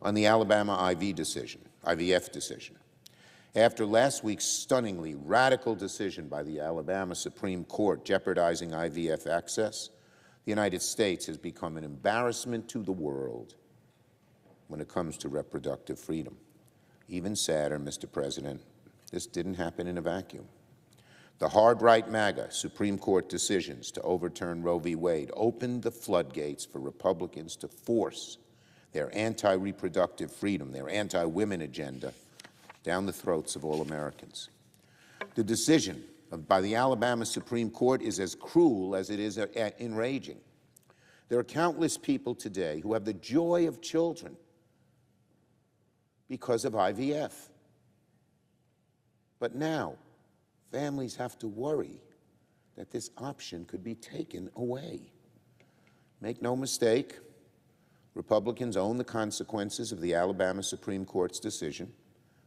On the Alabama IVF decision, after last week's stunningly radical decision by the Alabama Supreme Court jeopardizing IVF access, the United States has become an embarrassment to the world when it comes to reproductive freedom. Even sadder, Mr. President, this didn't happen in a vacuum. The hard-right MAGA Supreme Court decisions to overturn Roe v. Wade opened the floodgates for Republicans to force their anti-reproductive freedom, their anti-women agenda, down the throats of all Americans. The decision by the Alabama Supreme Court is as cruel as it is enraging. There are countless people today who have the joy of children because of IVF. But now, families have to worry that this option could be taken away. Make no mistake, Republicans own the consequences of the Alabama Supreme Court's decision.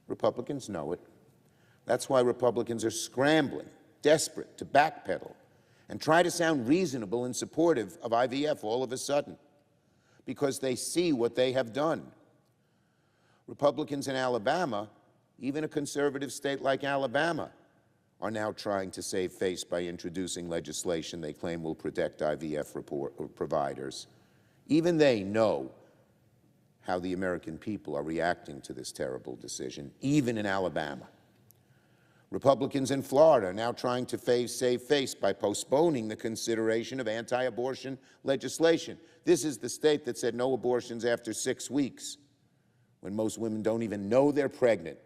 Republicans know it. That's why Republicans are scrambling, desperate to backpedal and try to sound reasonable and supportive of IVF all of a sudden, because they see what they have done. Republicans in Alabama, even a conservative state like Alabama, are now trying to save face by introducing legislation they claim will protect IVF providers. Even they know how the American people are reacting to this terrible decision, even in Alabama. Republicans in Florida are now trying to save face by postponing the consideration of anti-abortion legislation. This is the state that said no abortions after 6 weeks, when most women don't even know they're pregnant.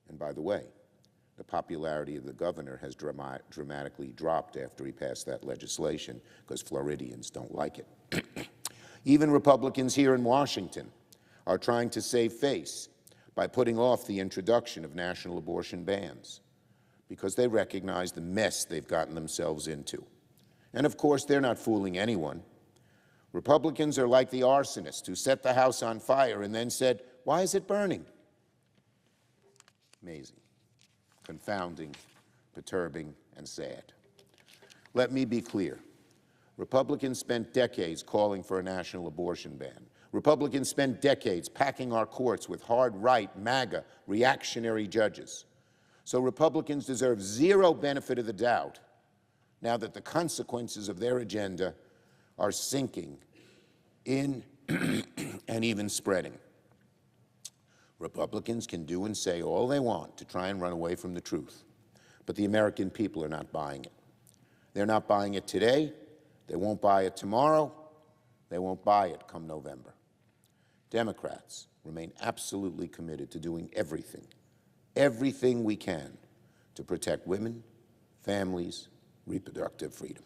And by the way, the popularity of the governor has dramatically dropped after he passed that legislation, because Floridians don't like it. Even Republicans here in Washington are trying to save face by putting off the introduction of national abortion bans, because they recognize the mess they've gotten themselves into. And of course, they're not fooling anyone. Republicans are like the arsonist who set the house on fire and then said, "Why is it burning?" Amazing, confounding, perturbing, and sad. Let me be clear. Republicans spent decades calling for a national abortion ban. Republicans spent decades packing our courts with hard-right, MAGA, reactionary judges. So Republicans deserve zero benefit of the doubt now that the consequences of their agenda are sinking in and even spreading. Republicans can do and say all they want to try and run away from the truth, but the American people are not buying it. They're not buying it today. They won't buy it tomorrow. They won't buy it come November. Democrats remain absolutely committed to doing everything we can to protect women, families, reproductive freedom.